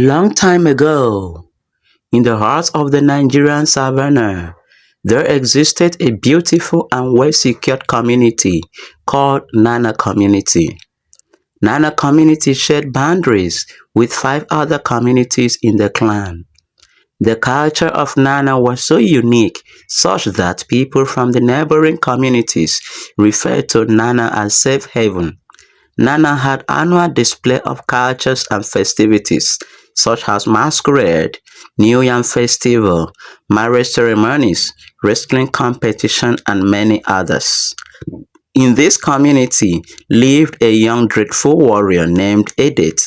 long time ago, in the heart of the Nigerian Savanna, there existed a beautiful and well-secured community called Nnana community. Nnana community shared boundaries with 5 other communities in the clan. The culture of Nnana was so unique such that people from the neighboring communities referred to Nnana as safe haven. Nnana had annual display of cultures and festivities such as masquerade, New Yam festival, marriage ceremonies, wrestling competition and many others. In this community lived a young dreadful warrior named Edet.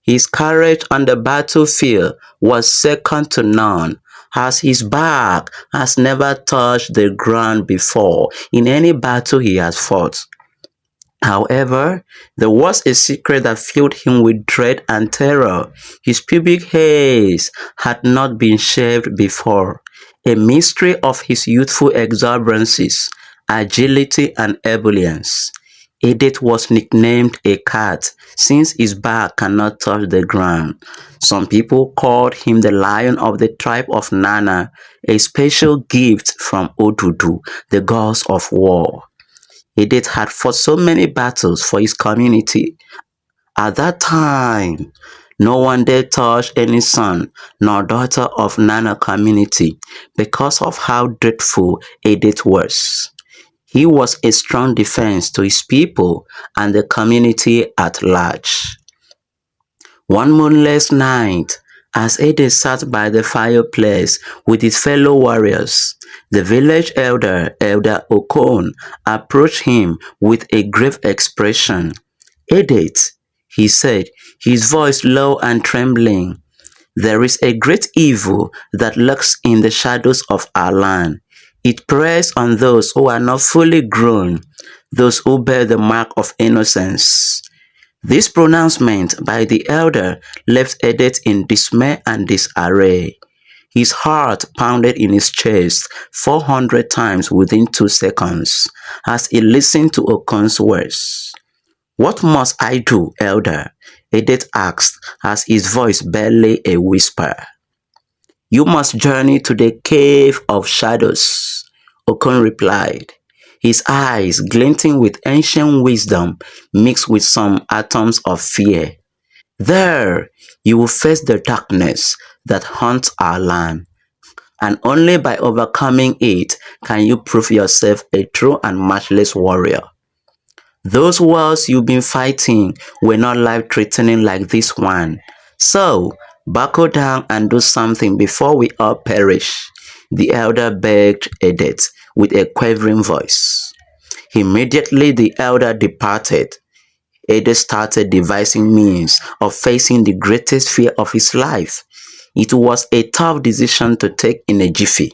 His courage on the battlefield was second to none, as his back has never touched the ground before in any battle he has fought. However, there was a secret that filled him with dread and terror. His pubic hairs had not been shaved before, a mystery of his youthful exuberances, agility and ebullience. Edet was nicknamed a cat since his back cannot touch the ground. Some people called him the lion of the tribe of Nnana, a special gift from Odudu, the gods of war. Edet had fought so many battles for his community. At that time, no one dared touch any son nor daughter of Nnana community because of how dreadful Edet was. He was a strong defense to his people and the community at large. One moonless night, as Edet sat by the fireplace with his fellow warriors, the village elder, Elder Okon, approached him with a grave expression. "Edet," he said, his voice low and trembling, "there is a great evil that lurks in the shadows of our land. It preys on those who are not fully grown, those who bear the mark of innocence." This pronouncement by the elder left Edet in dismay and disarray. His heart pounded in his chest 400 times within 2 seconds as he listened to Okon's words. "What must I do, elder?" Edet asked as his voice barely a whisper. "You must journey to the cave of shadows," Okon replied, his eyes glinting with ancient wisdom mixed with some atoms of fear. "There, you will face the darkness that haunts our land, and only by overcoming it can you prove yourself a true and matchless warrior. Those wars you've been fighting were not life-threatening like this one. So, buckle down and do something before we all perish," the elder begged Edet with a quavering voice. Immediately the elder departed. Edet started devising means of facing the greatest fear of his life. It was a tough decision to take in a jiffy.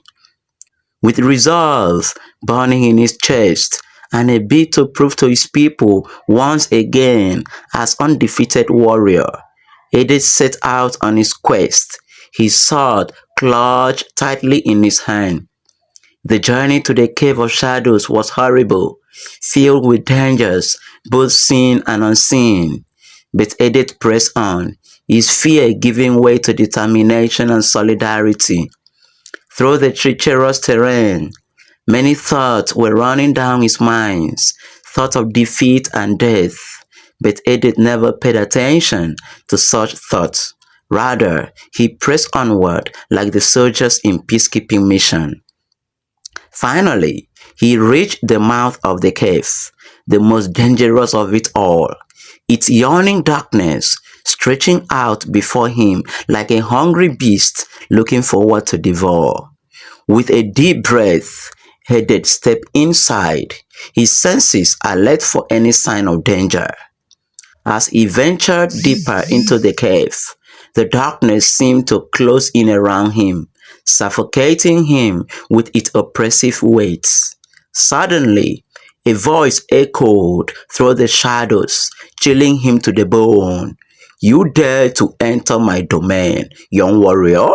With resolve burning in his chest and a bid to prove to his people once again as undefeated warrior, Edet set out on his quest, his sword clutched tightly in his hand. The journey to the Cave of Shadows was horrible, filled with dangers, both seen and unseen. But Edet pressed on, his fear giving way to determination and solidarity. Through the treacherous terrain, many thoughts were running down his mind, thoughts of defeat and death. But Edet never paid attention to such thoughts. Rather, he pressed onward like the soldiers in peacekeeping mission. Finally, he reached the mouth of the cave, the most dangerous of it all, its yawning darkness stretching out before him like a hungry beast looking for what to devour. With a deep breath, Edet stepped inside, his senses alert for any sign of danger. As he ventured deeper into the cave, the darkness seemed to close in around him, suffocating him with its oppressive weight. Suddenly, a voice echoed through the shadows, chilling him to the bone. "You dare to enter my domain, young warrior?"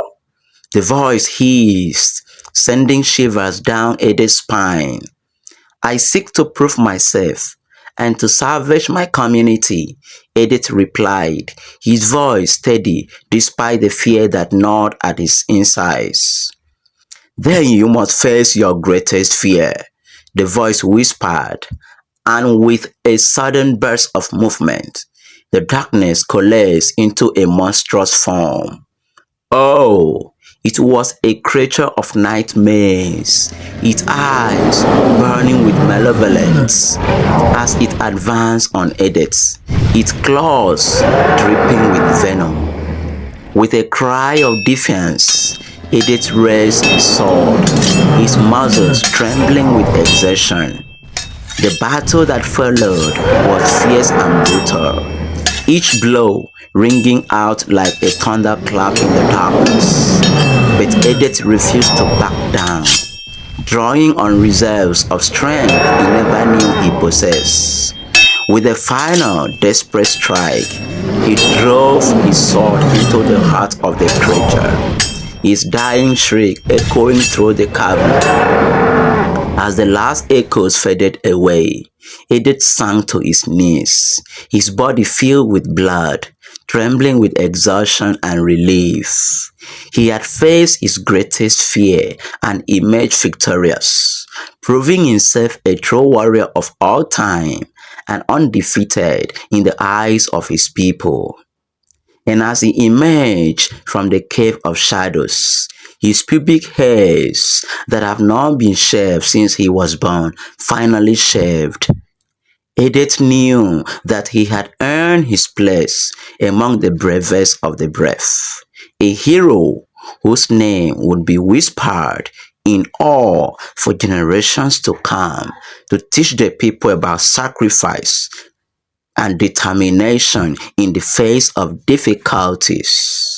The voice hissed, sending shivers down Edet's spine. "I seek to prove myself. "And to salvage my community," Edet replied, his voice steady despite the fear that gnawed at his insides. "Then you must face your greatest fear," the voice whispered, and with a sudden burst of movement, the darkness coalesced into a monstrous form. Oh, it was a creature of nightmares, its eyes burning with malevolence as it advanced on Edet, its claws dripping with venom. With a cry of defiance, Edet raised his sword, his muscles trembling with exertion. The battle that followed was fierce and brutal, each blow ringing out like a thunderclap in the darkness. But Edet refused to back down, drawing on reserves of strength he never knew he possessed. With a final desperate strike, he drove his sword into the heart of the creature, his dying shriek echoing through the cavern. As the last echoes faded away, Edet sank to his knees, his body filled with blood, trembling with exhaustion and relief. He had faced his greatest fear and emerged victorious, proving himself a true warrior of all time and undefeated in the eyes of his people. And as he emerged from the cave of shadows, his pubic hairs that have not been shaved since he was born finally shaved. Edet knew that he had earned his place among the bravest of the brave, a hero whose name would be whispered in awe for generations to come, to teach the people about sacrifice and determination in the face of difficulties.